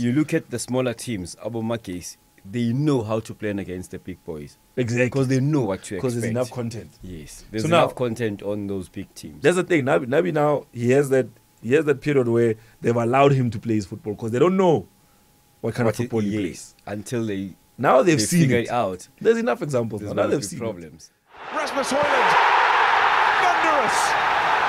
You look at the smaller teams, Abu Magesi, they know how to play against the big boys. Exactly. Because they know what to expect. Because there's enough content. Yes. There's So enough now- content on those big teams. That's the thing. Nabi now, he has that period where they've allowed him to play his football because they don't know what kind of football he plays. Until they Now they've seen figure it. it out. There's enough examples. There's Now going they've to be seen problems. Rasmus Højlund, thunderous.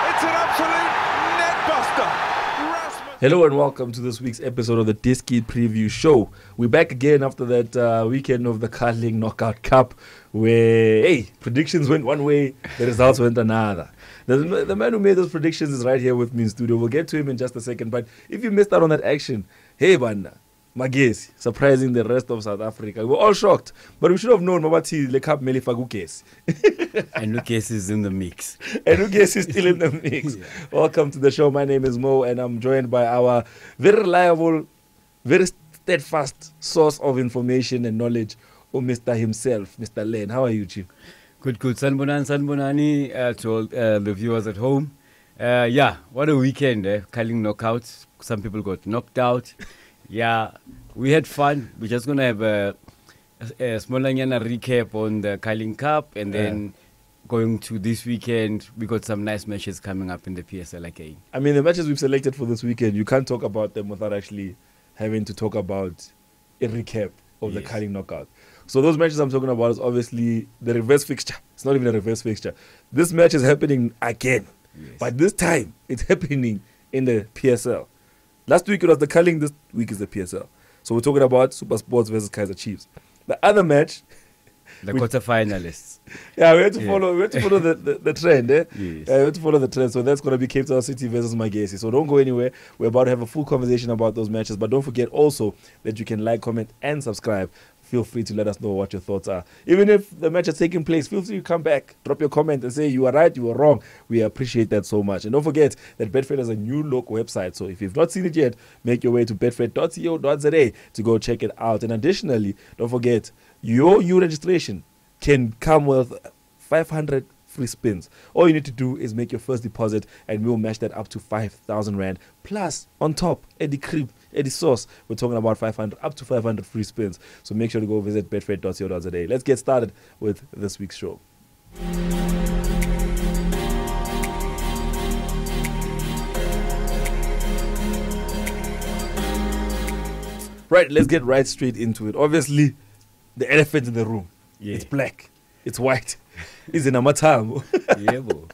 It's an absolute net buster. Rasmus. Hello and welcome to this week's episode of the Diski Preview Show. We're back again after that weekend of the Curling Knockout Cup where, hey, predictions went one way, the results went another. The man who made those predictions is right here with me in studio. We'll get to him in just a second. But if you missed out on that action, hey, Banda, Magesi, surprising the rest of South Africa. We're all shocked. But we should have known Mabati Lekap Melifagukes. And Lucas is in the mix. And Magesi is still in the mix. Yeah. Welcome to the show. My name is Mo, and I'm joined by our very reliable, very steadfast source of information and knowledge, Mr. himself, Mr. Len. How are you, Chief? Good. Sanbonani to all the viewers at home. Yeah, what a weekend, Curling knockouts. Some people got knocked out. Yeah, we had fun. We're just going to have a small recap on the Curling Cup, and then going to this weekend, we got some nice matches coming up in the PSL again. I mean, the matches we've selected for this weekend, you can't talk about them without actually having to talk about a recap of the Yes. Curling knockout. So those matches I'm talking about is obviously the reverse fixture. It's not even a reverse fixture. This match is happening again. Yes. But this time, it's happening in the PSL. Last week it was the Curling, this week is the PSL. So we're talking about SuperSport versus Kaizer Chiefs. The other match, The we- quarterfinalists. yeah, we had to Yeah. follow. We had to follow the trend. Yes. We had to follow the trend. So that's going to be Cape Town City versus Magesi. So don't go anywhere. We're about to have a full conversation about those matches. But don't forget also that you can like, comment, and subscribe. Feel free to let us know what your thoughts are. Even if the match is taking place, feel free to come back, drop your comment, and say you are right, you are wrong. We appreciate that so much. And don't forget that Betfred has a new look website. So if you've not seen it yet, make your way to betfred.co.za to go check it out. And additionally, don't forget your new registration can come with 500 free spins. All you need to do is make your first deposit and we'll match that up to 5,000 Rand. Plus, on top, Eddie Crib, Eddie Sauce, we're talking about 500, up to 500 free spins. So make sure to go visit betfred.co.za. Let's get started with this week's show. Right, let's get right straight into it. Obviously, the elephant in the room. Yeah. It's black. It's white. It's in Amatam. Yeah, bro.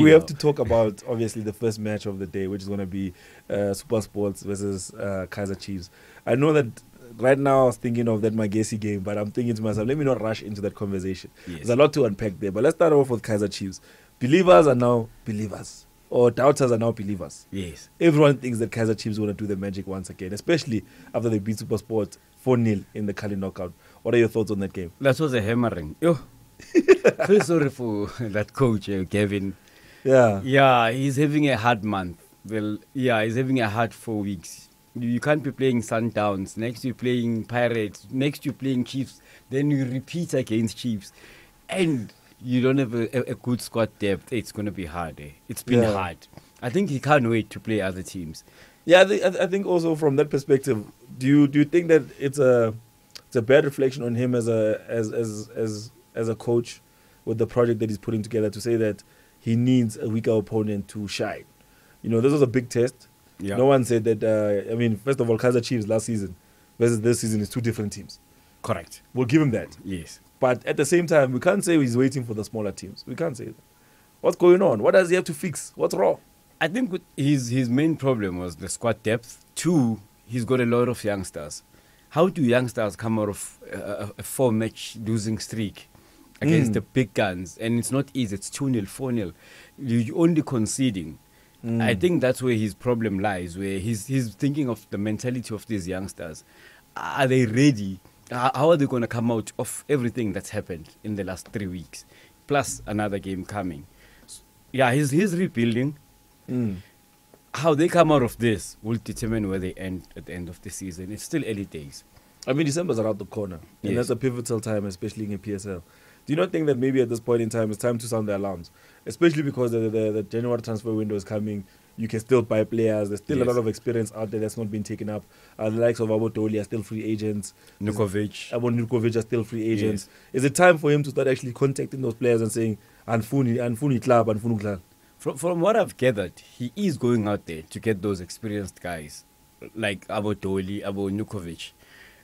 We have to talk about, obviously, the first match of the day, which is going to be SuperSport versus Kaizer Chiefs. I know that right now I was thinking of that Magesi game, but I'm thinking to myself, let me not rush into that conversation. Yes. There's a lot to unpack there. But let's start off with Kaizer Chiefs. Believers are now believers, or doubters are now believers. Yes. Everyone thinks that Kaizer Chiefs want to do the magic once again, especially after they beat SuperSport 4-0 in the Curling knockout. What are your thoughts on that game? That was a hammering. Yo. Feel sorry for that coach, Kevin. Yeah. Yeah, he's having a hard month. Well, yeah, he's having a hard 4 weeks. You can't be playing Sundowns. Next, you're playing Pirates. Next, you're playing Chiefs. Then you repeat against Chiefs. And you don't have a good squad depth. It's going to be hard. It's been Yeah. hard. I think he can't wait to play other teams. Yeah, I think also from that perspective, do you think that it's a bad reflection on him as a coach with the project that he's putting together to say that he needs a weaker opponent to shine? You know, this was a big test. Yeah. No one said that. I mean, first of all, Kaizer Chiefs last season versus this season is two different teams. Correct. We'll give him that. Yes. But at the same time, we can't say he's waiting for the smaller teams. We can't say that. What's going on? What does he have to fix? What's wrong? I think his main problem was the squad depth. 2, he's got a lot of youngsters. How do youngsters come out of a 4-match losing streak against the big guns? And it's not easy. It's 2-0, 4-0. You're only conceding. I think that's where his problem lies, where he's thinking of the mentality of these youngsters. Are they ready? How are they going to come out of everything that's happened in the last 3 weeks? Plus another game coming. Yeah, he's rebuilding. How they come out of this will determine where they end at the end of the season. It's still early days. I mean, December's around the corner. And Yes. that's a pivotal time, especially in PSL. Do you not think that maybe at this point in time it's time to sound the alarms? Especially because the January transfer window is coming. You can still buy players. There's still a Yes. lot of experience out there that's not been taken up. The likes of Abotoli are still free agents. Nukovic. Nukovic are still free agents. Is it time for him to start actually contacting those players and saying, Anfuni club, Anfuni club? From what I've gathered, he is going out there to get those experienced guys like Abotoli, Nukovic.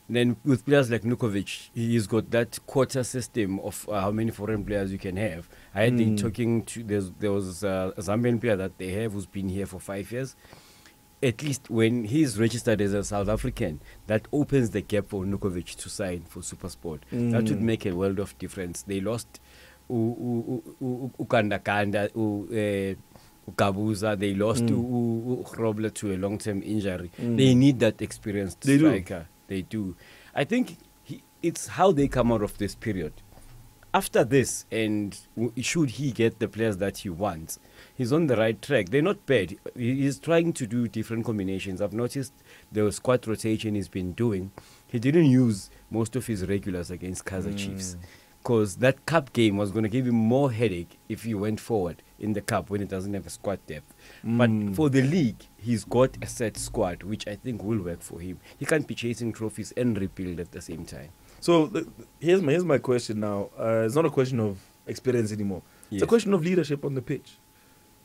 Then with players like Nukovic, he's got that quota system of how many foreign players you can have. I had been talking to, there was a Zambian player that they have who's been here for 5 years. At least when he's registered as a South African, that opens the gap for Nukovic to sign for SuperSport. That would make a world of difference. They lost Ukandakanda, Ukabuza, they lost Grobler to a long-term injury. They need that experienced striker. They do. I think it's how they come out of this period. After this, and should he get the players that he wants, he's on the right track. They're not bad. He's trying to do different combinations. I've noticed the squad rotation he's been doing. He didn't use most of his regulars against Kaizer Chiefs, because that cup game was going to give him more headache if he went forward in the cup when he doesn't have a squad depth. But for the league, he's got a set squad, which I think will work for him. He can't be chasing trophies and rebuild at the same time. So here's my question now. It's not a question of experience anymore. It's a question of leadership on the pitch.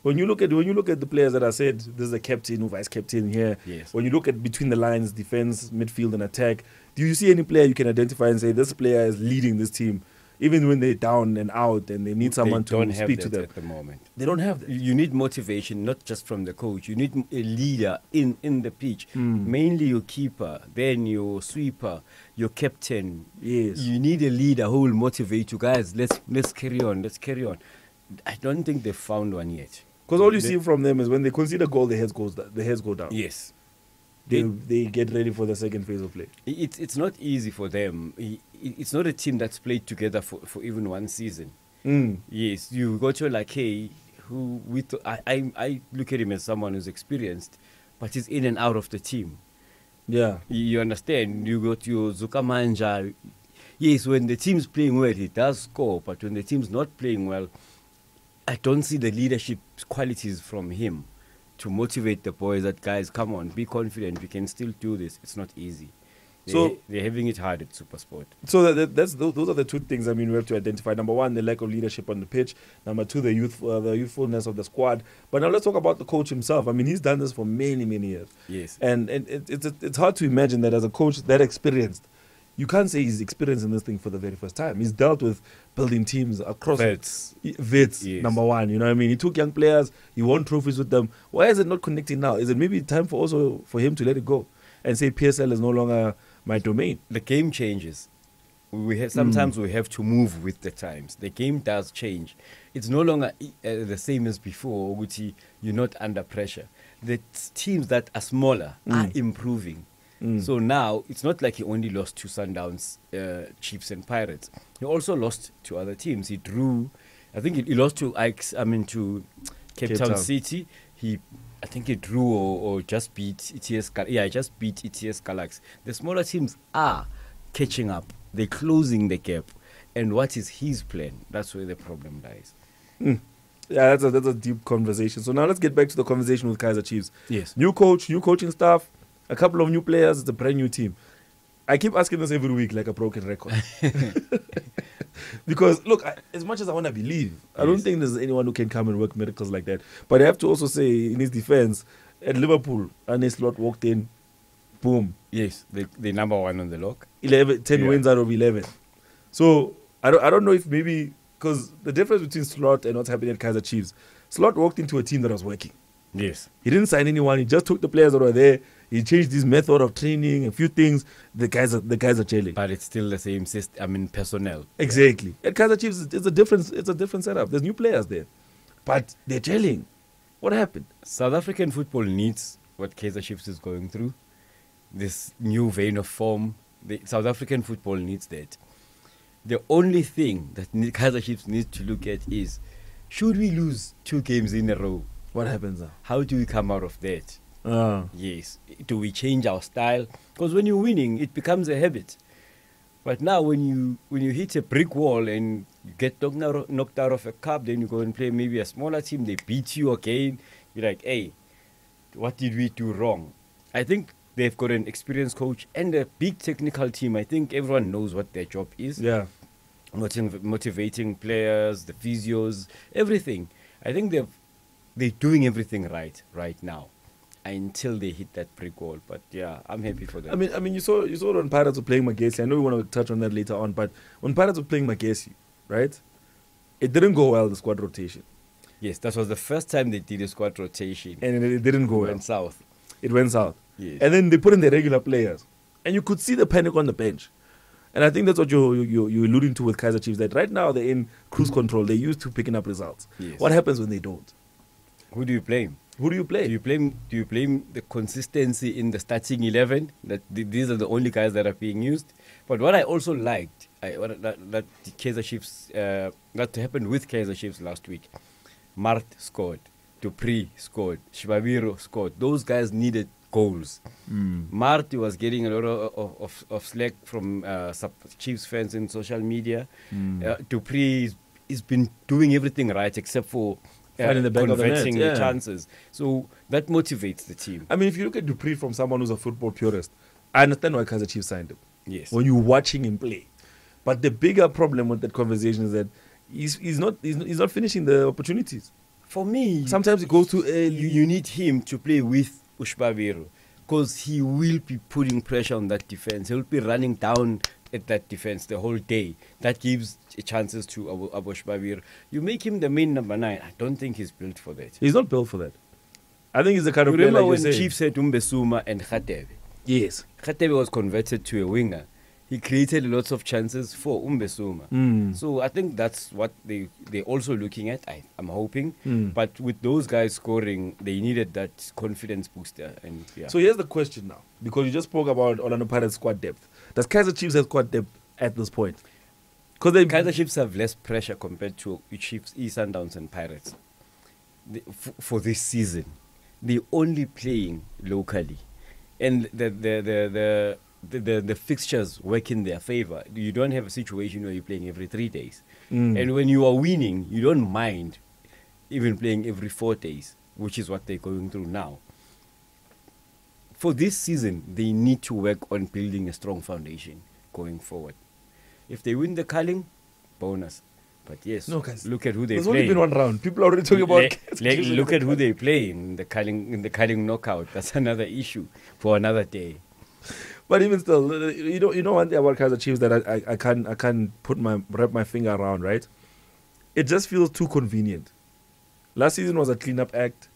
When you look at the players that I said, there's a captain, vice captain here. Yes. When you look at between the lines, defense, midfield, and attack, do you see any player you can identify and say this player is leading this team, even when they're down and out and they need someone to speak to them? At the moment. They don't have that. You need motivation, not just from the coach. You need a leader in the pitch. Mainly your keeper, then your sweeper, your captain. Yes. You need a leader who will motivate you guys. Let's carry on. Let's carry on. I don't think they've found one yet. Because all you see from them is when they concede a goal, the heads go down. Yes. They get ready for the second phase of play. It's not easy for them. It's not a team that's played together for even one season. Yes, you go to like, hey, I look at him as someone who's experienced, but he's in and out of the team. Yeah. You understand? You got your Zukamanja. Yes, when the team's playing well, he does score, but when the team's not playing well, I don't see the leadership qualities from him to motivate the boys that, guys, come on, be confident, we can still do this. It's not easy. They're having it hard at SuperSport. So those are the two things, I mean, we have to identify. Number one, the lack of leadership on the pitch. Number two, the youthfulness of the squad. But now let's talk about the coach himself. I mean, he's done this for many, many years. Yes. And it's hard to imagine that as a coach that experienced, you can't say he's experiencing this thing for the very first time. He's dealt with building teams across Vets, yes. Number one, you know what I mean? He took young players, he won trophies with them. Why is it not connecting now? Is it maybe time for him to let it go and say PSL is no longer my domain? The game changes. Sometimes we have to move with the times. The game does change. It's no longer the same as before, which you're not under pressure. The teams that are smaller are improving. So now, it's not like he only lost to Sundowns, Chiefs and Pirates. He also lost to other teams. He drew, I think he lost to Cape Town City. I think he drew or just beat ETS. Yeah, just beat ETS Galaxy. The smaller teams are catching up. They're closing the gap. And what is his plan? That's where the problem lies. Yeah, that's a deep conversation. So now let's get back to the conversation with Kaizer Chiefs. Yes. New coach, new coaching staff, a couple of new players. It's a brand new team. I keep asking this every week like a broken record. Because, look, as much as I want to believe, I don't think there's anyone who can come and work miracles like that. But I have to also say, in his defense, at Liverpool, Arne Slot walked in, boom. Yes, the number one on the log. 10 wins out of 11. So, I don't know if maybe, because the difference between Slot and what's happening at Kaizer Chiefs, Slot walked into a team that was working. Yes. He didn't sign anyone. He just took the players that were there. He changed his method of training, a few things. The guys are gelling. But it's still the same system. I mean, personnel. Exactly. At Kaizer Chiefs, it's a different setup. There's new players there, but they're gelling. What happened? South African football needs what Kaizer Chiefs is going through. This new vein of form. South African football needs that. The only thing that Kaizer Chiefs needs to look at is, should we lose 2 games in a row? What happens now? How do we come out of that? Yes. Do we change our style? Because when you're winning, it becomes a habit. But now when you hit a brick wall and you get knocked out of a cup, then you go and play maybe a smaller team, they beat you again. You're like, hey, what did we do wrong? I think they've got an experienced coach and a big technical team. I think everyone knows what their job is. Yeah. Motivating players, the physios, everything. I think they're doing everything right now, until they hit that brick wall. But yeah, I'm happy for them. I mean, you saw it when Pirates were playing Magesi. I know we want to touch on that later on, but when Pirates were playing Magesi, right? It didn't go well, the squad rotation. Yes, that was the first time they did a squad rotation. And it didn't go well. It went south. It went south. Yes. And then they put in the regular players. And you could see the panic on the bench. And I think that's what you're alluding to with Kaizer Chiefs, that right now they're in cruise control. They're used to picking up results. Yes. What happens when they don't? Who do you blame? Who do you play? Do you blame the consistency in the starting 11? That these are the only guys that are being used. But what I also liked, that the Kaizer Chiefs, that happened with Kaizer Chiefs last week. Mart scored, Dupree scored, Shibabiro scored. Those guys needed goals. Mart was getting a lot of slack from Chiefs fans in social media. Dupree has been doing everything right except for in the back converting of the chances. So that motivates the team. I mean, if you look at Dupree from someone who's a football purist, I understand why Kaizer Chiefs signed him. Yes. When you're watching him play. But the bigger problem with that conversation is that he's not finishing the opportunities. For me, sometimes it goes too early. You need him to play with Ushbabiro, because he will be putting pressure on that defense. He'll be running down at that defense the whole day. That gives chances to Abu Ushbabiro. You make him the main number 9. I don't think he's built for that. He's not built for that. I think he's the kind of player, remember like when Chiefs said Umbesuma and Khatebe? Yes. Khatebe was converted to a winger. He created lots of chances for Umbesuma. So I think that's what they're also looking at, I'm hoping. But with those guys scoring, they needed that confidence booster. And yeah. So here's the question now, because you just spoke about Orlando Pirates squad depth. Does Kaizer Chiefs have squad depth at this point? Because Kaizer Chiefs have less pressure compared to Chiefs, Sundowns and Pirates for this season. They're only playing locally. And the fixtures work in their favor. You don't have a situation where you're playing every 3 days. And when you are winning, you don't mind even playing every 4 days, which is what they're going through now. For this season, they need to work on building a strong foundation going forward. If they win the culling, bonus. But yes, no, guys, look at who they play. There's only been one round. People are already talking about. Look at who they play in the culling knockout. That's another issue for another day. But even still, you know one thing about Kaizer Chiefs that I can't wrap my finger around, right? It just feels too convenient. Last season was a cleanup act.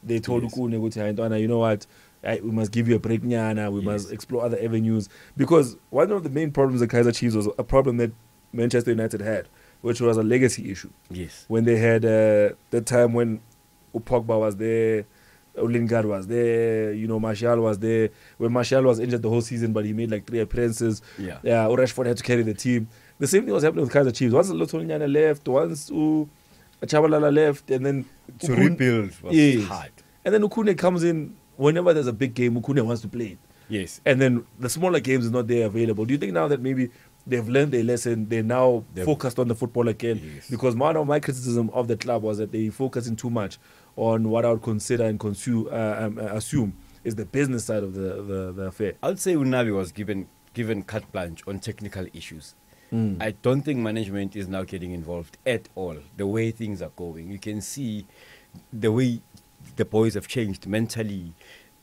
They told Ukune, you know what? We must give you a break, Nyana. We must explore other avenues. Because one of the main problems of Kaizer Chiefs was a problem that Manchester United had, which was a legacy issue. Yes. When they had the time when Pogba was there, Lingard was there, Martial was there. When Martial was injured the whole season, but he made like 3 appearances. Yeah. Rashford had to carry the team. The same thing was happening with Kaizer Chiefs. Once Lotoniana left, once Chabalala left, and then to rebuild was hard. And then Ukune comes in. Whenever there's a big game, Ukune wants to play it. Yes. And then the smaller games is not there available. Do you think now that maybe they've learned their lesson, they're now focused on the football again? Yes. Because one of my criticism of the club was that they focusing too much on what I would consider and assume is the business side of the affair. I would say Unabi was given carte blanche on technical issues. I don't think management is now getting involved at all. The way things are going, you can see the way the boys have changed mentally.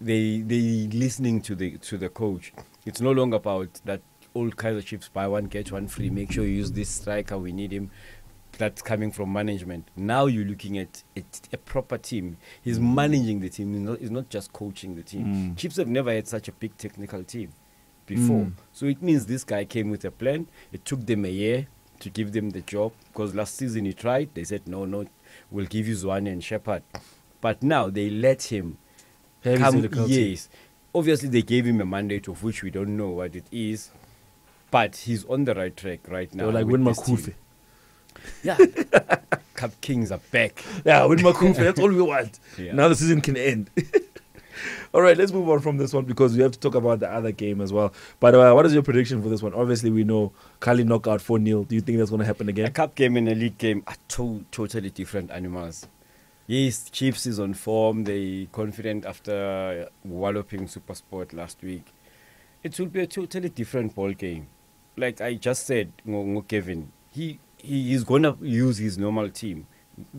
They listening to the coach. It's no longer about that old Kaizer Chiefs buy one get one free. Make sure you use this striker. We need him. That's coming from management. Now you're looking at a proper team. He's managing the team. He's not just coaching the team. Chiefs have never had such a big technical team before. So it means this guy came with a plan. It took them a year to give them the job, because last season he tried. They said, no, we'll give you Zwane and Shepard. But now they let him come. Yes. Obviously, they gave him a mandate of which we don't know what it is. But he's on the right track right now. Like Win Makufe. Yeah. Cup Kings are back. Yeah, Win Makufe. That's all we want. Yeah. Now the season can end. All right, let's move on from this one, because we have to talk about the other game as well. But what is your prediction for this one? Obviously, we know Kali knockout 4-0. Do you think that's going to happen again? A cup game and a league game are totally different animals. Yes, Chiefs is on form. They confident after walloping SuperSport last week. It will be a totally different ball game. Like I just said, Kevin, he is gonna use his normal team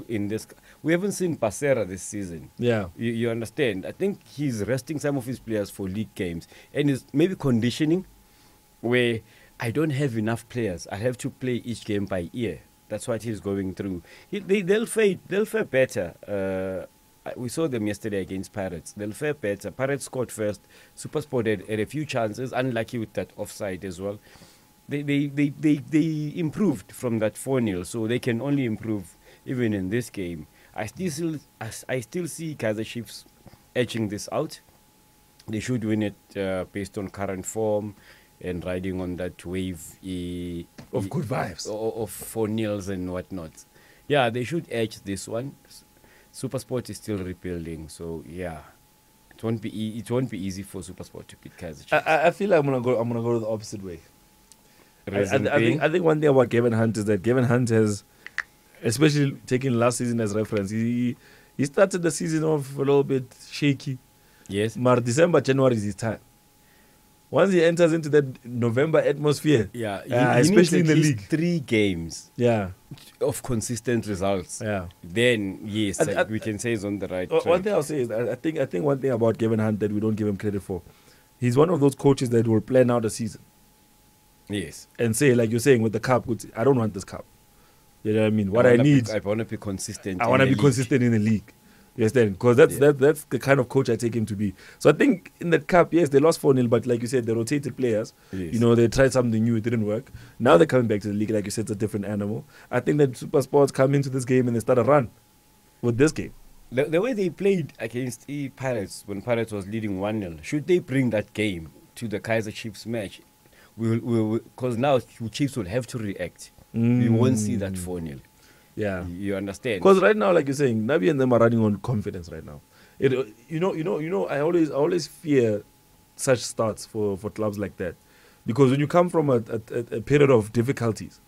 in this. We haven't seen Pasera this season. Yeah. You understand? I think he's resting some of his players for league games and is maybe conditioning where I don't have enough players. I have to play each game by ear. That's what he's going through. They'll fare better. We saw them yesterday against Pirates. They'll fare better. Pirates scored first. SuperSport had a few chances, unlucky with that offside as well. They improved from that 4-0, so they can only improve even in this game. I still see Kaizer Chiefs edging this out. They should win it based on current form and riding on that wave of good vibes, of 4-0s and whatnot. Yeah, they should edge this one. SuperSport is still rebuilding, so yeah, it won't be easy for SuperSport to beat Kaizer Chiefs. I feel like I'm gonna go the opposite way. I think one thing about Gavin Hunt is that Gavin Hunt has, especially taking last season as reference, he started the season off a little bit shaky. Yes. But December, January is his time. Once he enters into that November atmosphere, yeah, especially in the league, 3 games, yeah, of consistent results. Yeah, then yes, we can say he's on the right track. One thing I'll say is I think one thing about Gavin Hunt that we don't give him credit for, he's one of those coaches that will plan out a season. Yes, and say, like you're saying with the cup, I don't want this cup. You know what I mean? What I need, I want to be consistent. I want to be consistent in the league. You understand? Because that's the kind of coach I take him to be. So I think in that cup, yes, they lost 4-0, but like you said, they rotated players. Yes. You know, they tried something new, it didn't work. Now they're coming back to the league, like you said, it's a different animal. I think that SuperSports come into this game and they start a run with this game. The way they played against Pirates, when Pirates was leading 1-0, should they bring that game to the Kaizer Chiefs match? Because now Chiefs will have to react. We won't see that 4-0. Yeah, you understand. Because right now, like you're saying, Nabi and them are running on confidence right now. I always fear such starts for clubs like that, because when you come from a period of difficulties,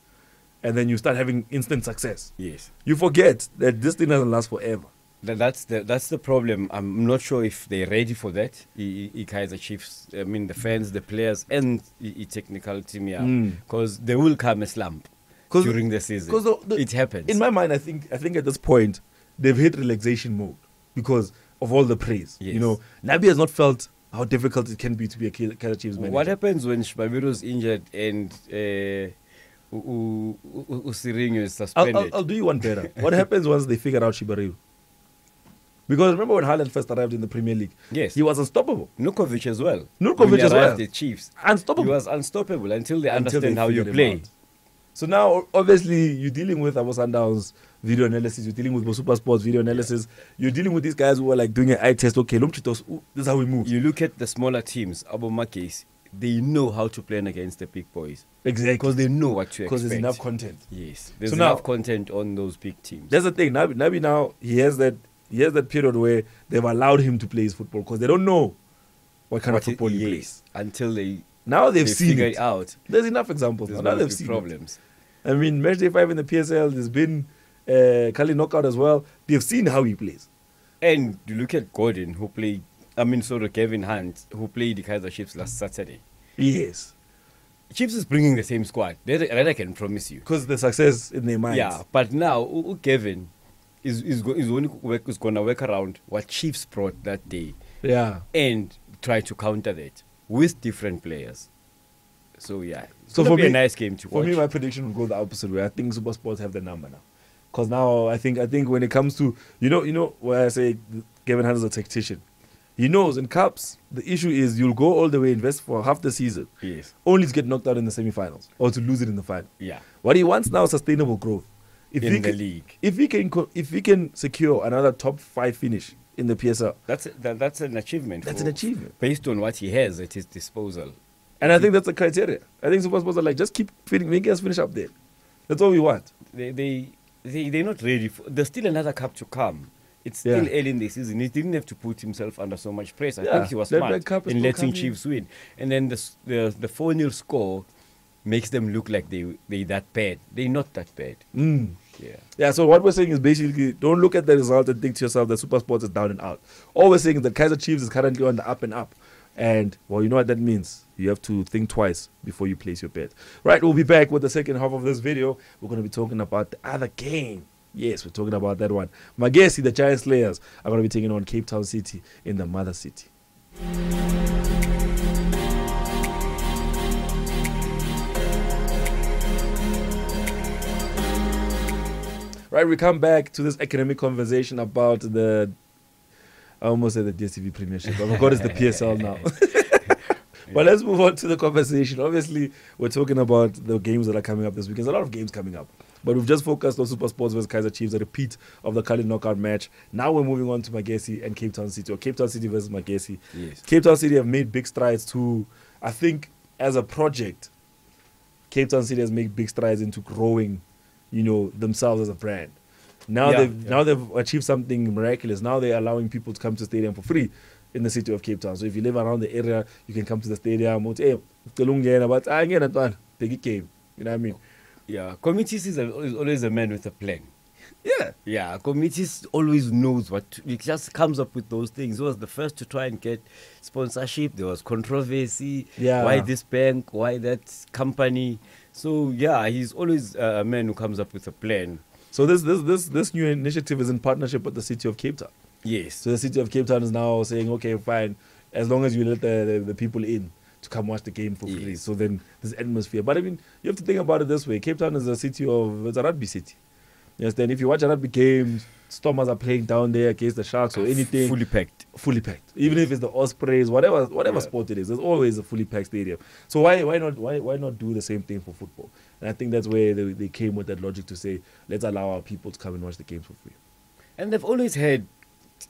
and then you start having instant success, yes, you forget that this thing doesn't last forever. That's the problem. I'm not sure if they're ready for that. Kaizer Chiefs, I mean the fans, the players, and the technical team, because there will come a slump during the season. It happens. In my mind, I think at this point they've hit relaxation mode because of all the praise. Yes. You know, Nabi has not felt how difficult it can be to be a Kaizer Chiefs manager. What happens when Shbabiro's injured and Usirinho is suspended? I'll do you one better. What happens once they figure out Shibariu? Because remember when Haaland first arrived in the Premier League? Yes. He was unstoppable. Nukovic as well. Nukovic as well. The Chiefs. Unstoppable. He was unstoppable until they understand how you play. So now, obviously, you're dealing with our Sundowns video analysis. You're dealing with SuperSports video analysis. You're dealing with these guys who are like doing an eye test. Okay, this is how we move. You look at the smaller teams, Abo Magesi, they know how to play against the big boys. Exactly. Because they know what to expect. Because there's enough content. Yes. There's enough content on those big teams. That's the thing. Nabi now, he has that period where they've allowed him to play his football because they don't know what kind of football he plays. Until they've seen it out. There's enough examples. Now they've seen problems. I mean, match day 5 in the PSL, there's been Kali knockout as well. They've seen how he plays. And you look at Gordon, Kevin Hunt, who played the Kaizer Chiefs last Saturday. Yes. Chiefs is bringing the same squad. That I can promise you. Because the success in their minds. Yeah, but now Kevin is going to work around what Chiefs brought that day. Yeah. And try to counter that with different players. So yeah, so for me, a nice game to watch. For me, my prediction will go the opposite way. I think SuperSports have the number now, because now I think when it comes to you know where I say Kevin Hunt is a tactician, he knows in cups the issue is you'll go all the way, invest for half the season, yes, only to get knocked out in the semi-finals or to lose it in the final. Yeah, what he wants now is sustainable growth. In the league, if he can secure another top 5 finish in the PSL, that's an achievement. That's an achievement based on what he has at his disposal. And I think that's the criteria. I think SuperSports are like, just keep making us finish up there. That's all we want. They're not ready. There's still another cup to come. It's still early in the season. He didn't have to put himself under so much pressure. I think he was smart in letting Chiefs win. And then the 4-0 score makes them look like they're that bad. They're not that bad. Yeah, so what we're saying is basically don't look at the result and think to yourself that SuperSport is down and out. All we're saying is that Kaizer Chiefs is currently on the up and up. And, well, you know what that means. You have to think twice before you place your bet. Right, we'll be back with the second half of this video. We're going to be talking about the other game. Yes, we're talking about that one. Magesi, the Giant Slayers, are going to be taking on Cape Town City in the Mother City. Right, we come back to this academic conversation about the... I almost said the DSTV Premiership. I forgot it's the PSL now. But let's move on to the conversation. Obviously, we're talking about the games that are coming up this week. There's a lot of games coming up. But we've just focused on SuperSport versus Kaizer Chiefs, a repeat of the Kali knockout match. Now we're moving on to Magesi and Cape Town City, or Cape Town City versus Magesi. Yes. Cape Town City have made big strides to, I think, as a project, Cape Town City has made big strides into growing, themselves as a brand. Now they've achieved something miraculous. Now they're allowing people to come to the stadium for free in the city of Cape Town. So if you live around the area, you can come to the stadium. Big game. You know what I mean? Yeah, committees is always a man with a plan. Yeah. Yeah, committees always knows what it just comes up with those things. He was the first to try and get sponsorship. There was controversy. Yeah. Why this bank? Why that company? So yeah, he's always a man who comes up with a plan. So this new initiative is in partnership with the city of Cape Town. Yes. So the city of Cape Town is now saying, okay, fine, as long as you let the people in to come watch the game for free. Yes. So then there's atmosphere. But I mean, you have to think about it this way. Cape Town is it's a rugby city. Yes, then if you watch a rugby game, Stormers are playing down there against the Sharks or anything. Fully packed. Fully packed. Even if it's the Ospreys, whatever sport it is, there's always a fully packed stadium. So why not do the same thing for football? And I think that's where they came with that logic to say, let's allow our people to come and watch the games for free. And they've always had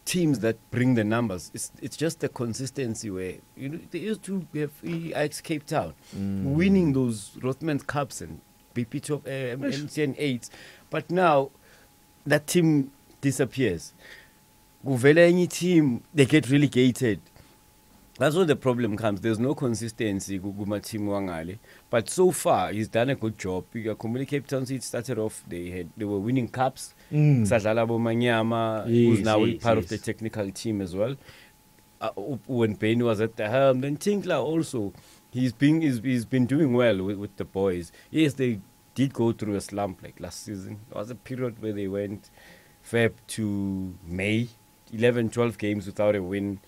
teams that bring the numbers. It's just the consistency where they used to have Ajax Cape Town winning those Rothmans Cups and BP Top MTN 8s, but now that team disappears. Kuvela any team, they get relegated. That's where the problem comes. There's no consistency Guguma team Wangale. But so far he's done a good job. Cape Town City started off, they were winning cups. Sadlalabo Manyama, who's now part of the technical team as well. When Payne was at the helm, then Tinkler also, he's been doing well with the boys. Yes, they did go through a slump like last season. There was a period where they went Feb to May, 11, 12 games without a win.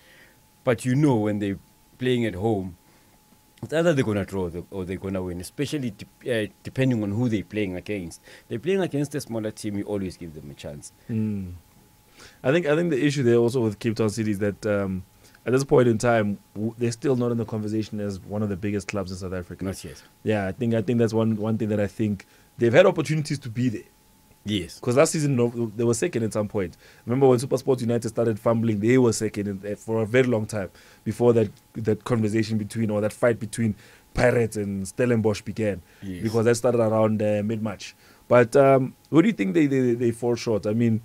But when they're playing at home, it's either they're going to draw or they're going to win, especially depending on who they're playing against. They're playing against a smaller team, you always give them a chance. I think the issue there also with Cape Town City is that at this point in time, they're still not in the conversation as one of the biggest clubs in South Africa. Not yet. Yeah, I think that's one thing that I think they've had opportunities to be there. Yes. Because last season, they were second at some point. Remember when SuperSport United started fumbling, they were second for a very long time before that conversation or that fight between Pirates and Stellenbosch began. Yes. Because that started around mid-March. But what do you think they fall short? I mean,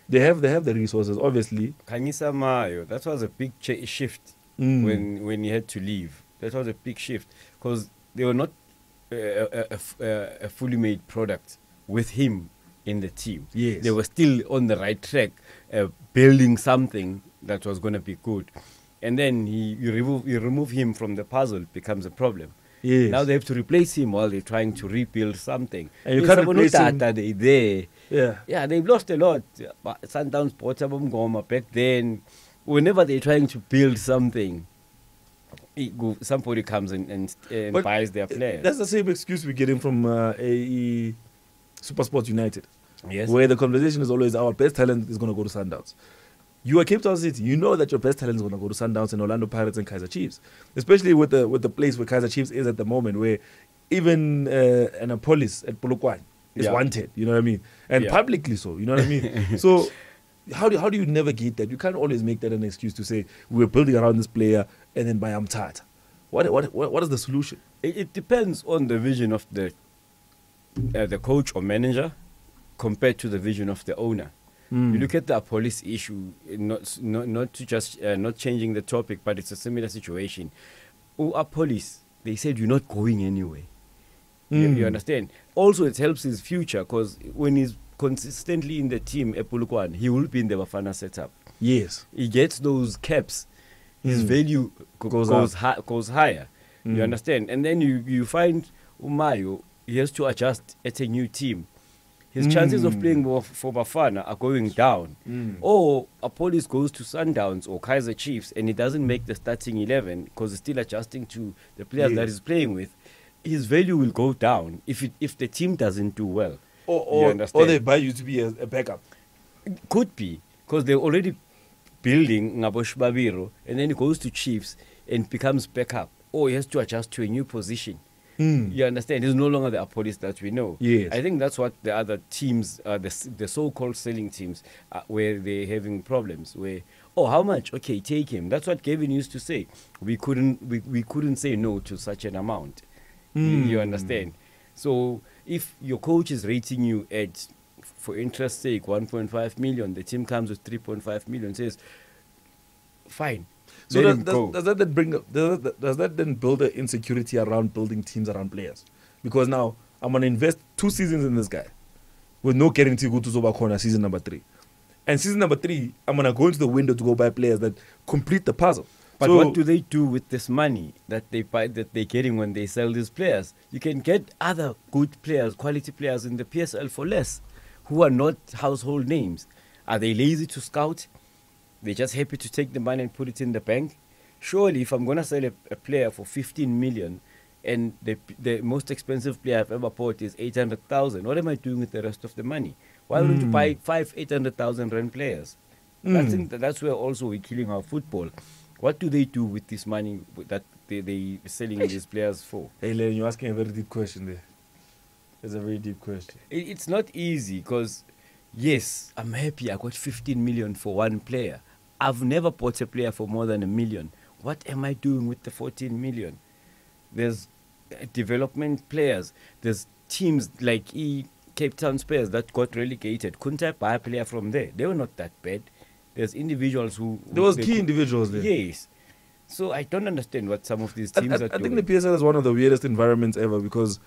they have the resources, obviously. Kanyisa Mayo, that was a big shift when he had to leave. That was a big shift because they were not a fully made product with him in the team. Yes. They were still on the right track, building something that was going to be good. And then you remove him from the puzzle, it becomes a problem. Yes. Now they have to replace him while they're trying to rebuild something. And you can't replace him. They're there. Yeah, they've lost a lot. Sundowns, Ngoma back then, whenever they're trying to build something, somebody comes and buys their players. That's the same excuse we're getting from SuperSport United. Yes. Where the conversation is always our best talent is going to go to Sundowns. You are Cape Town City. You know that your best talent is going to go to Sundowns and Orlando Pirates and Kaizer Chiefs. Especially with the place where Kaizer Chiefs is at the moment, where even Annapolis at Polokwane is wanted. You know what I mean? And publicly so. You know what I mean? So how do you navigate that? You can't always make that an excuse to say we're building around this player and then by Amtata. What is the solution? It depends on the vision of the coach or manager compared to the vision of the owner. You look at the police issue, not to just not changing the topic, but it's a similar situation. Our police, they said you're not going anywhere. You understand? Also, it helps his future because when he's consistently in the team, Epulukwan, he will be in the Bafana setup. Yes. He gets those caps. His value goes higher. You understand? And then you find Umayo, he has to adjust at a new team. His chances of playing for Bafana are going down. Or Police goes to Sundowns or Kaizer Chiefs and he doesn't make the starting 11 because he's still adjusting to the players that he's playing with. His value will go down if the team doesn't do well. Or they buy you to be a backup. Could be, because they're already building Ngabosh Babiro, and then he goes to Chiefs and becomes backup. Or he has to adjust to a new position. You understand? He's no longer the Police that we know. Yes. I think that's what the other teams, the so-called selling teams, where they're having problems. Where, how much? Okay, take him. That's what Gavin used to say. We couldn't say no to such an amount. You understand? So if your coach is rating you at, for interest sake, 1.5 million, the team comes with 3.5 million, says, fine. So does that then build an insecurity around building teams around players? Because now I'm going to invest 2 seasons in this guy with no guarantee go to Zoba Corner season number 3. And season number 3, I'm going to go into the window to go buy players that complete the puzzle. But what do they do with this money that they buy, that they're getting when they sell these players? You can get other good players, quality players in the PSL for less, who are not household names. Are they lazy to scout? They're just happy to take the money and put it in the bank? Surely, if I'm going to sell a player for 15 million and the most expensive player I've ever bought is 800,000, what am I doing with the rest of the money? Why wouldn't you buy 800,000 rand players? I think that's where also we're killing our football. What do they do with this money that they're selling these players for? Hey, Len, you're asking a very deep question there. It's a very deep question. It's not easy because, yes, I'm happy I got 15 million for one player. I've never bought a player for more than $1 million. What am I doing with the 14 million? There's development players. There's teams like Cape Town Spurs that got relegated. Couldn't I buy a player from there? They were not that bad. There's individuals who... There was key individuals there. Yes. So I don't understand what some of these teams are doing. I think the PSL is one of the weirdest environments ever because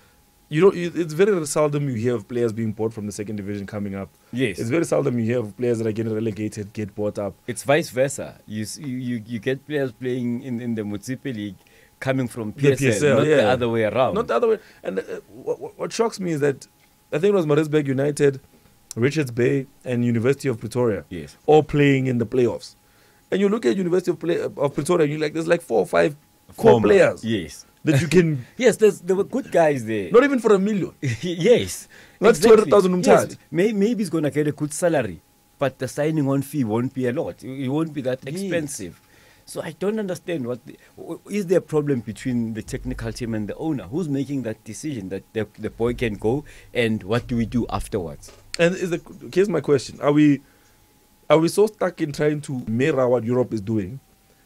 it's very seldom you hear of players being bought from the second division coming up. Yes. It's very seldom you hear of players that are getting relegated, get bought up. It's vice versa. You get players playing in the Mutsipe League coming from PSL, not the other way around. Not the other way. And what shocks me is that I think it was Maritzburg United, Richards Bay, and University of Pretoria, yes, all playing in the playoffs. And you look at University of Pretoria, and you're like, there's like 4 or 5 core players. Yes. That you can... Yes, there were good guys there. Not even for $1 million. Yes. That's exactly. 200,000 yes. Maybe he's going to get a good salary, but the signing on fee won't be a lot. It won't be that expensive. Yes. So I don't understand is there a problem between the technical team and the owner? Who's making that decision that the boy can go, and what do we do afterwards? And here's my question: Are we so stuck in trying to mirror what Europe is doing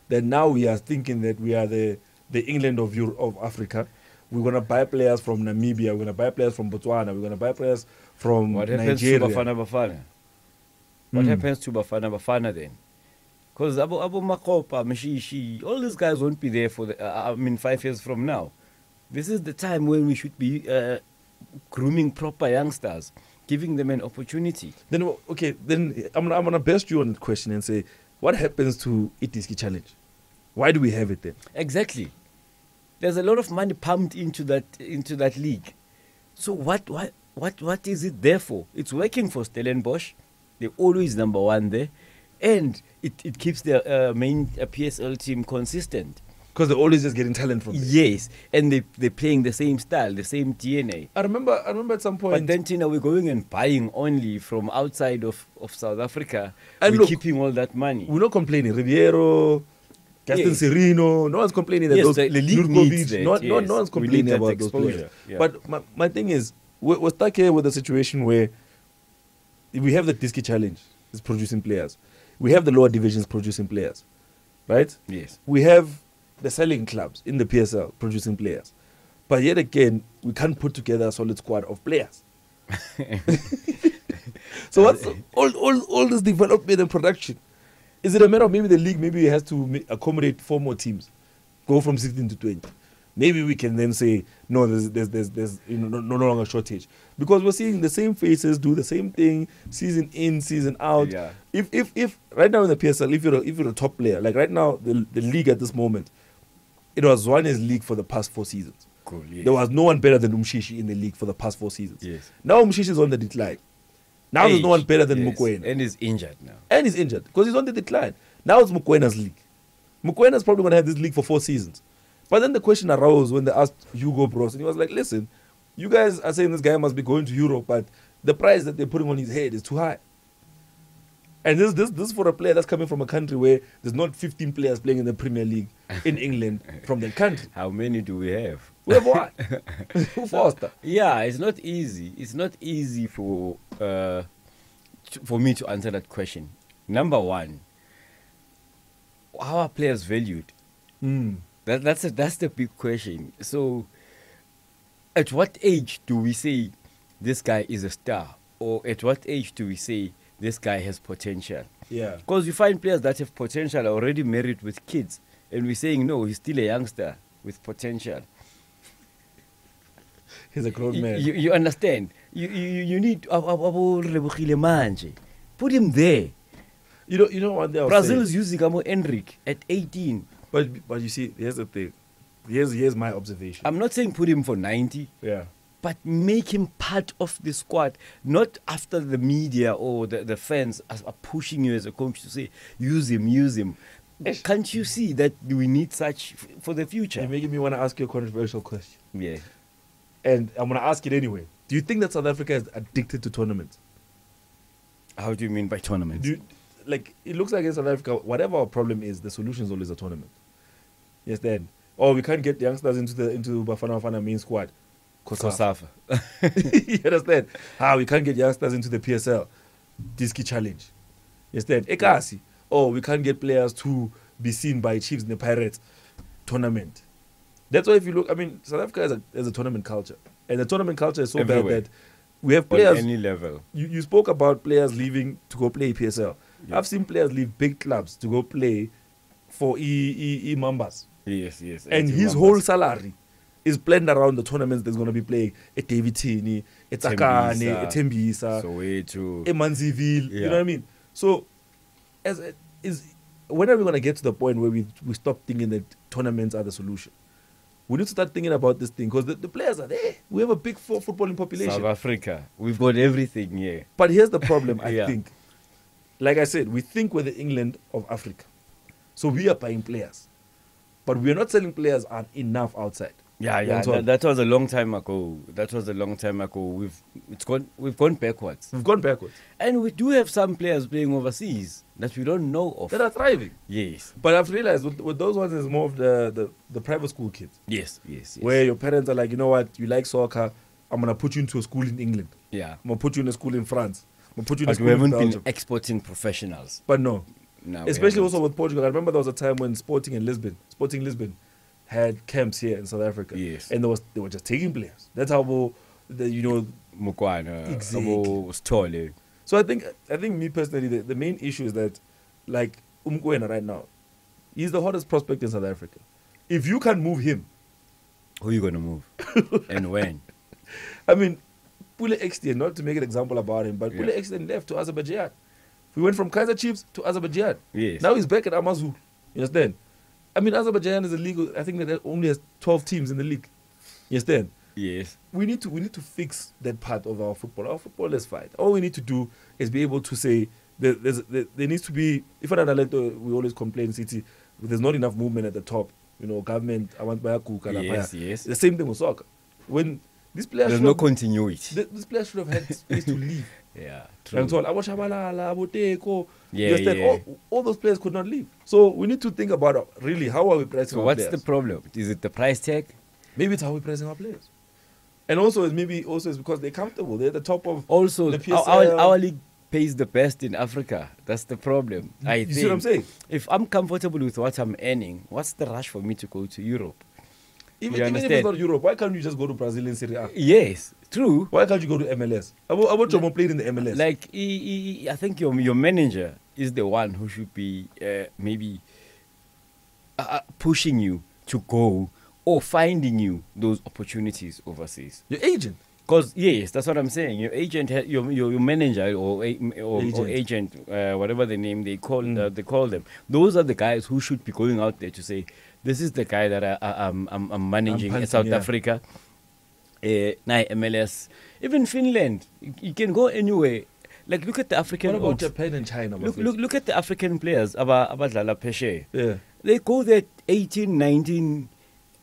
that now we are thinking that we are the England of Africa? We're gonna buy players from Namibia. We're gonna buy players from Botswana. We're gonna buy players from Nigeria. What happens to Bafana? What happens to Bafana then? Because Abu Makopa, Mishishi, all these guys won't be there for 5 years from now. This is the time when we should be grooming proper youngsters, giving them an opportunity. Then I'm gonna best you on the question and say, what happens to Diski Challenge? Why do we have it then? Exactly. There's a lot of money pumped into that league. So what is it there for? It's working for Stellenbosch. They're always number 1 there. And it keeps their main PSL team consistent. Because they're always just getting talent from them. Yes, and they're playing the same style, the same DNA. I remember at some point... But then, Tina, we're going and buying only from outside of South Africa. And we're keeping all that money. We're not complaining. Riviero, Gaston Serino, no one's complaining that those... The league needs that, no one's complaining about those players. Yeah. But my thing is, we're stuck here with a situation where we have the Diski Challenge. It's producing players. We have the lower divisions producing players, right? Yes. We have the selling clubs in the PSL producing players. But yet again, we can't put together a solid squad of players. So what's all this development and production? Is it a matter of maybe the league maybe has to accommodate 4 more teams, go from 16 to 20? maybe we can then say, no, there's no longer shortage. Because we're seeing the same faces do the same thing, season in, season out. Yeah. If right now in the PSL, if you're a top player, like right now, the league at this moment, it was Zwane's league for the past 4 seasons. Cool, yes. There was no one better than Umshishi in the league for the past 4 seasons. Yes. Now Umshishi is on the decline. Now there's no one better than Mokoena. And he's injured now. And he's injured because he's on the decline. Now it's Mokwena's league. Mokwena's probably going to have this league for 4 seasons. But then the question arose when they asked Hugo Bros, and he was like, listen, you guys are saying this guy must be going to Europe, but the price that they're putting on his head is too high. And this is for a player that's coming from a country where there's not 15 players playing in the Premier League in England from that country. How many do we have? We have one. Foster. Yeah, it's not easy. It's not easy for me to answer that question. Number one, how are players valued? That's the big question. So, at what age do we say this guy is a star, or at what age do we say this guy has potential? Yeah. Because you find players that have potential already married with kids, and we're saying no, he's still a youngster with potential. He's a grown man. You understand? You need put him there. You know what they'll Brazil say? is using Mo Enrique at 18. But you see, here's the thing. Here's my observation. I'm not saying put him for 90, Yeah. but make him part of the squad, not after the media or the fans are pushing you as a coach to say, use him. Can't you see that we need such for the future? You're making me want to ask you a controversial question. Yeah. And I'm going to ask it anyway. Do you think that South Africa is addicted to tournaments? How do you mean by tournaments? It looks like in South Africa, whatever our problem is, the solution is always a tournament. Yes, then. Oh, we can't get youngsters into Bafana Bafana main squad. Kosafa. You understand? We can't get youngsters into the PSL. Diski challenge. Yes, then. Ekasi. Oh, we can't get players to be seen by Chiefs in the Pirates tournament. That's why if you look, South Africa has a tournament culture. And the tournament culture is so Everywhere. bad that we have players. On any level. You spoke about players leaving to go play PSL. Yeah. I've seen players leave big clubs to go play for Mambas. Yes. And his whole salary is planned around the tournaments that's going to be playing at Davitini, at Tsakane, at Tembisa, Soweto, at Manziville. Yeah. You know what I mean? So, when are we going to get to the point where we stop thinking that tournaments are the solution? We need to start thinking about this thing because the players are there. We have a big footballing population. South Africa, we've got everything here. But here's the problem, I Yeah. think. Like I said, we think we're the England of Africa. So we are buying players. But we're not selling players enough outside. Yeah. That was a long time ago. We've gone backwards. We've gone backwards. And we do have some players playing overseas that we don't know of. That are thriving. Yes. But I've realized with those ones is more of the private school kids. Yes. Where your parents are like, you know what, you like soccer, I'm going to put you into a school in England. Yeah. I'm going to put you in a school in France. I'm going to put you in a But school we in haven't Belgium. been exporting professionals. But no. No, Especially also with Portugal. I remember there was a time when Sporting Lisbon had camps here in South Africa. Yes. And they were just taking players. That's how Mukwana, Exactly. Stole. So I think me personally, the main issue is that, like Umkwena right now, he's the hottest prospect in South Africa. If you can move him, Who are you going to move? And when? Pule Extien, not to make an example about him, but Yeah. Pule Extien left to Azerbaijan. We went from Kaizer Chiefs to Azerbaijan. Yes. Now he's back at Amazulu. You understand? Azerbaijan is a league, I think that only has 12 teams in the league. You understand? Yes. We need to fix that part of our football. Our football is fine. All we need to do is be able to say there needs to be, if we always complain, City, there's not enough movement at the top. Government, I want Yes. The same thing with soccer. When these players There's no continuity. these players should have had space to leave. Yeah, And so true. Abo Shabalala, Abo Teko, Yeah, you understand? yeah. All those players could not leave. So we need to think about really how are we pricing So our what's players. the problem? Is it the price tag? Maybe it's how we're pricing our players. And also it's because they're comfortable. They're at the top of Also, the PSL. our league pays the best in Africa. That's the problem. I You think. see what I'm saying? If I'm comfortable with what I'm earning, what's the rush for me to go to Europe? Even You if it's understand? not Europe, why can't you just go to Brazilian Serie A? Yes, true. Why can't you go to MLS? Abo Chomo played in the MLS. Like I think your manager is the one who should be maybe pushing you to go or finding you those opportunities overseas. Your agent. Because yes, that's what I'm saying. Your agent, your manager or agent, whatever the name they call them. Those are the guys who should be going out there to say, this is the guy that I'm managing in South Africa. MLS, even Finland. You can go anywhere. Like look at the African. What about Japan and China? Look at the African players. Abadlala Peshe. Yeah. They go there 18, 19.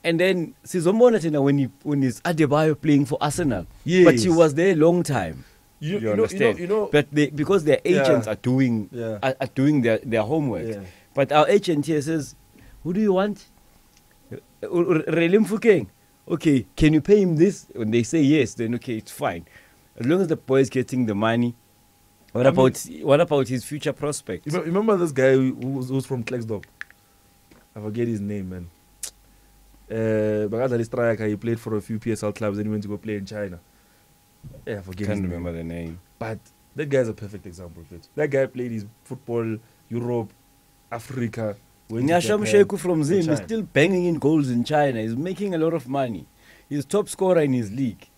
And then Sizombona when he's Adebayo playing for Arsenal, yes. But he was there a long time. You understand? know, but because their agents are doing their homework. Yeah. But our agent here says, "Who do you want? Relim Fukeng. Okay, can you pay him this?" When they say yes, then okay, it's fine. As long as the boy is getting the money. What about his future prospects? You remember this guy who's from Klerksdorp? I forget his name, man. Bagazali striker, he played for a few PSL clubs and he went to go play in China. Yeah, I forget his name. Can't remember the name. But that guy's a perfect example of it. That guy played his football, Europe, Africa. Nyasham Sheku from Zim is still banging in goals in China. He's making a lot of money. He's top scorer in his league.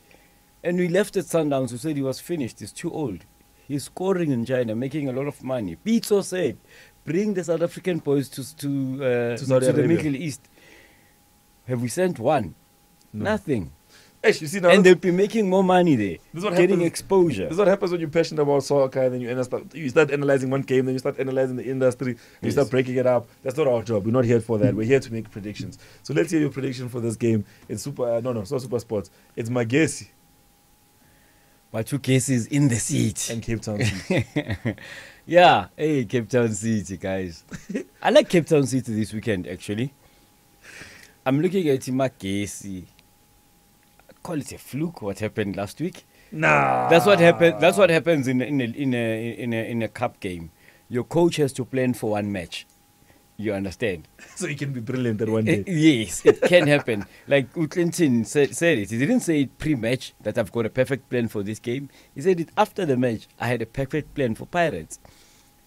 And we left at Sundowns who said he was finished. He's too old. He's scoring in China, making a lot of money. Pizzo said, bring the South African boys to the Middle East. Have we sent one? No. Nothing. You see, now and they'll be making more money there. Getting exposure. This is what happens when you're passionate about soccer and then you start analyzing one game, then you start analyzing the industry, you start breaking it up. That's not our job. We're not here for that. We're here to make predictions. So let's hear your prediction for this game. It's it's not SuperSport. It's Magesi. My 2 cases in the seat. And Cape Town City. Yeah. Hey, Cape Town City, guys. I like Cape Town City this weekend, actually. I'm looking at Magesi. I call it a fluke. What happened last week? Nah. That's what happened. That's what happens in a cup game. Your coach has to plan for one match. You understand? So he can be brilliant at one day. Yes, it can happen. Like Clinton said it. He didn't say it pre-match that I've got a perfect plan for this game. He said it after the match. I had a perfect plan for Pirates.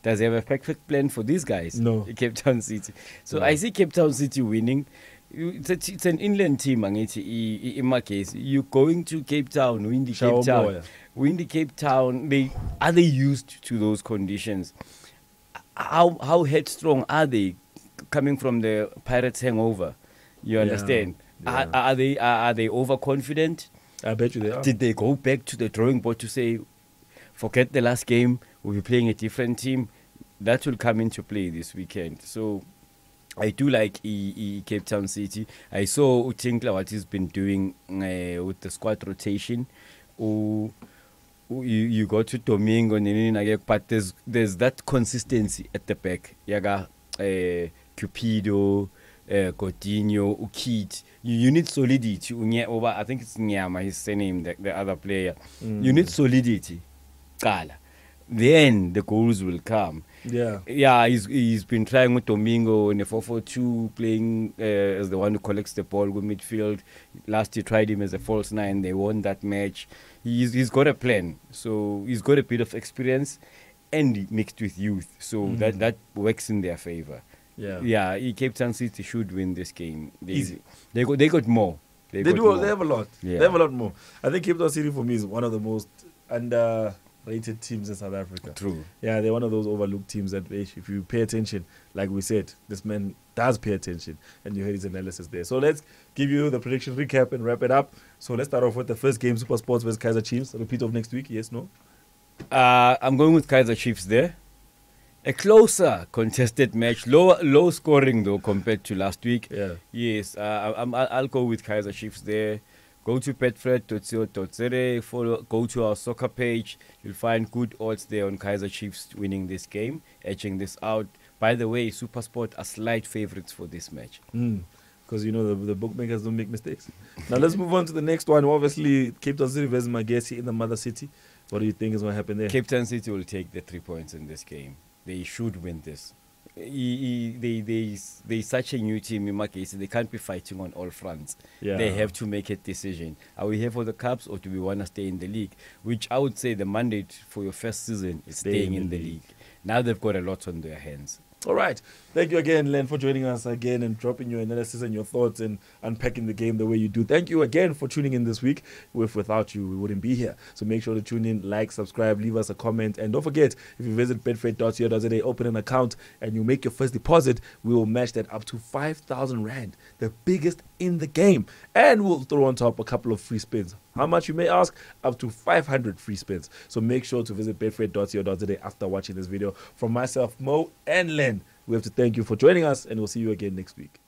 Does he have a perfect plan for these guys? No. Cape Town City. So I see Cape Town City winning. It's an inland team, in my case. You're going to Cape Town, win the Cape Town. Win the Cape Town. Are they used to those conditions? How headstrong are they coming from the Pirates hangover? You understand? Yeah. Are they overconfident? I bet you they are. Did they go back to the drawing board to say, forget the last game, we'll be playing a different team? That will come into play this weekend. So I do like Cape Town City. I saw Utinkla what he's been doing with the squad rotation. You go to Domingo, but there's that consistency at the back. Yaga, Cupido, Coutinho, Ukit. You need solidity. I think it's Nyama, his surname, the other player. You need solidity. Kala. Then the goals will come. Yeah, he's been trying with Domingo in a 4-4-2, playing as the one who collects the ball with midfield. Last year tried him as a false 9. They won that match. He's got a plan. So he's got a bit of experience and mixed with youth. So that works in their favor. Yeah, Cape Town City should win this game. Easy. They got more. They have a lot. Yeah. They have a lot more. I think Cape Town City for me is one of the most underrated teams in South Africa. True. Yeah, they're one of those overlooked teams that if you pay attention, like we said, this man does pay attention, and you heard his analysis there. So let's give you the prediction recap and wrap it up. So let's start off with the first game, SuperSport versus Kaizer Chiefs. A repeat of next week, yes, no? I'm going with Kaizer Chiefs there. A closer contested match, low scoring though compared to last week. Yeah. Yes, I'll go with Kaizer Chiefs there. Go to betfred.co.za, go to our soccer page. You'll find good odds there on Kaizer Chiefs winning this game, edging this out. By the way, SuperSport are slight favorites for this match. Because you know the bookmakers don't make mistakes. Now let's move on to the next one. Obviously, Cape Town City versus Magesi in the mother city. What do you think is going to happen there? Cape Town City will take the 3 points in this game. They should win this. They're such a new team in Magesi. They can't be fighting on all fronts. Yeah. They have to make a decision. Are we here for the Cups or do we want to stay in the league? Which I would say the mandate for your first season is staying in the league. Now they've got a lot on their hands. All right. Thank you again, Len, for joining us again and dropping your analysis and your thoughts and unpacking the game the way you do. Thank you again for tuning in this week. Without you, we wouldn't be here. So make sure to tune in, like, subscribe, leave us a comment. And don't forget, if you visit betfred.co.za, open an account, and you make your first deposit, we will match that up to 5,000 Rand, the biggest in the game. And we'll throw on top a couple of free spins. How much, you may ask? Up to 500 free spins. So make sure to visit betfred.co.za after watching this video. From myself, Mo and Len, we have to thank you for joining us, and we'll see you again next week.